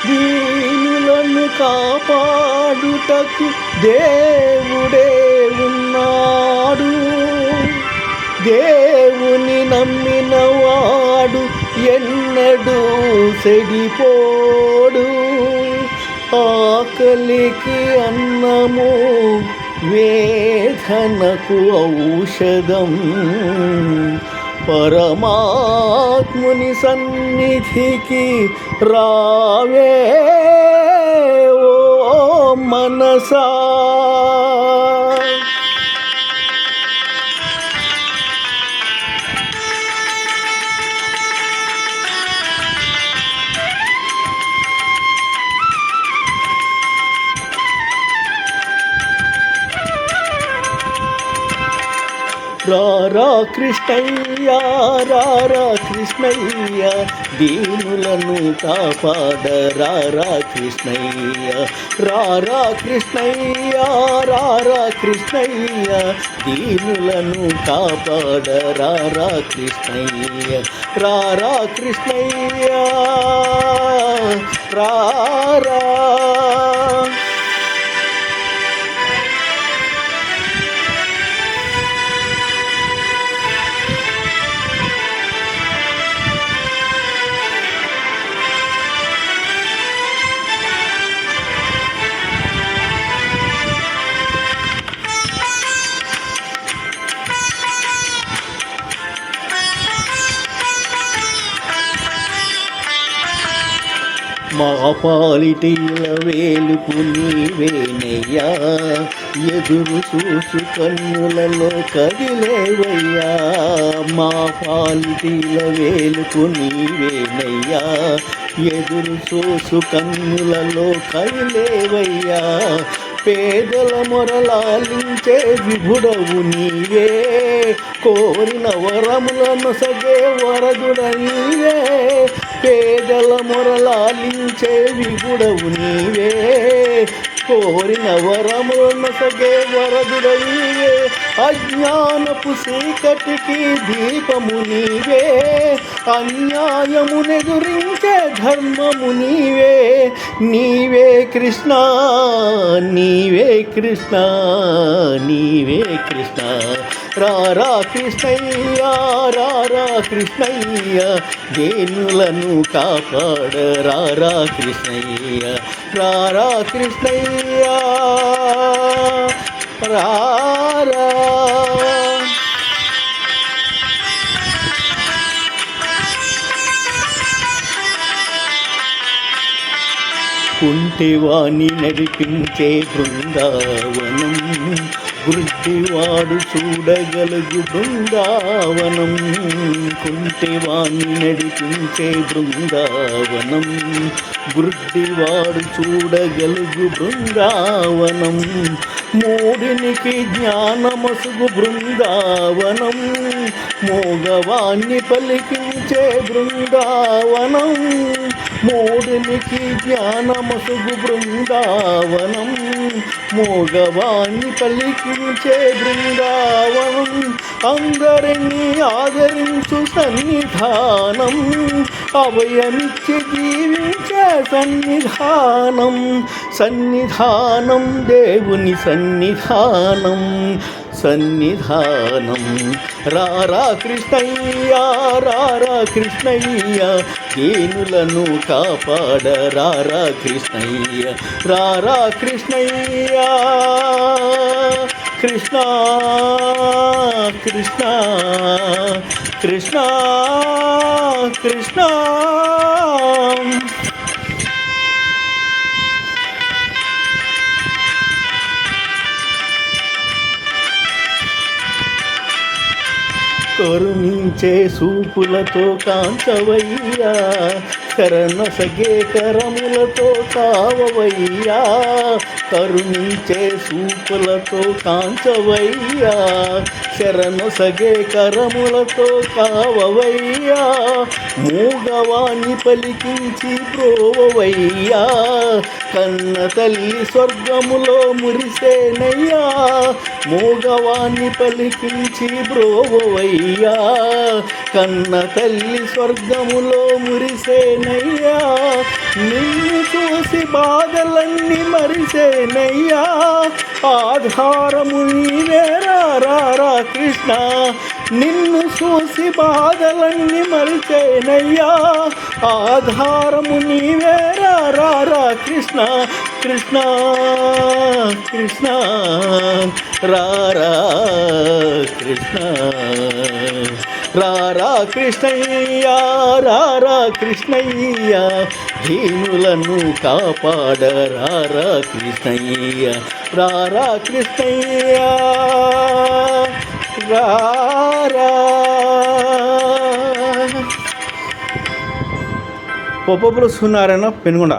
దీనులను కాపాడుటకు దేవుడే ఉన్నాడు. దేవుని నమ్మినవాడు ఎన్నడూ చెడిపోడు. ఆకలికి అన్నము, వేదనకు ఔషధం. పరమాత్ముని సన్నిధికి రావే ఓ మనసా. రారా కృష్ణయ్య, రారా కృష్ణయ్య, దీనులను కాపాడ రారా కృష్ణయ్య. రారా కృష్ణయ్య, రారా కృష్ణయ్య, దీనులను కాపాడ రారా కృష్ణయ్య. రారా కృష్ణయ్య, రారా. మా పాలిటీల వేలుపు నీవేనయ్యా, ఎదురు చూసు కన్నులలో కదిలేవయ్యా. మా పాలిటీల వేలుపు నీవేనయ్యా, ఎదురు చూసు కన్నులలో కదిలేవయ్యా. పేదల మొరలాలించే విభుడవు నీవే, కోరిన వరములను సగే వరదుడ నీవే. పేదల మొరలాలించే విభుడవు నీవే, కోరిన వరములను సగే వరదుడ నీవే. అజ్ఞానపు చీకటికి దీపము నీవే, అన్యాయమునెదురించే ధర్మము నీవే. నీవే కృష్ణ, నీవే కృష్ణ, నీవే కృష్ణ. రారా కృష్ణయ్య, రారా కృష్ణయ్య, దీనులను కాపాడ రారా కృష్ణయ్య. రారా కృష్ణయ్య, రారా. కుంటివాణి నడిపించే బృందావనం, గుడ్డివాడు చూడగలుగు బృందావనం. కుంటివాణి నడిపించే బృందావనం, గుడ్డివాడు చూడగలుగు బృందావనం. మూడినికి జ్ఞానమసుగు బృందావనం, మోగవాణ్ణి పలికించే బృందావనం. మూడినికి జ్ఞానమసుగు బృందావనం, మోగవాణ్ణి పలికించే బృందావనం. అందరినీ ఆదరించు సన్నిధానం, అభయమిచ్చి జీవించే సన్నిధానం. సన్నిధానం దేవుని సన్నిధానం, సన్నిధానం. రారా కృష్ణయ్య, రారా కృష్ణయ్య, దీనులను కాపాడ రారా కృష్ణయ్య. రారా కృష్ణయ్య, కృష్ణ కృష్ణ కృష్ణ కృష్ణ. కరుణించే సూపులతో కాంచవయ్యా, కరనసగే కరములతో కావవయ్యా. కరుణించే సూపులతో కాంచవయ్యా, శరణొసగే కరములతో కావవయ్యా. మూగవాణ్ణి పలికించి ప్రోవవయ్యా, కన్న తల్లి స్వర్గములో మురిసేనయ్యా. మూగవాణ్ణి పలికించి బ్రోవవయ్యా, కన్న తల్లి స్వర్గములో మురిసేనయ్యా. నిన్ను చూసి బాధలన్నీ మరిసేనయ్యా, ఆధారము నీవే రా కృష్ణ. నిన్ను చూసి బాధలన్నీ మరిసేనయ్యా, ఆధారము నీవే రా కృష్ణ. కృష్ణ కృష్ణ రారా కృష్ణ, రారా కృష్ణయ్య, రారా కృష్ణయ్య, దీనులను కాపాడ రారా కృష్ణయ్య, రారా కృష్ణయ్య, రారా. పొప్పపుల సూర్యనారాయణ, పెనుగొండ.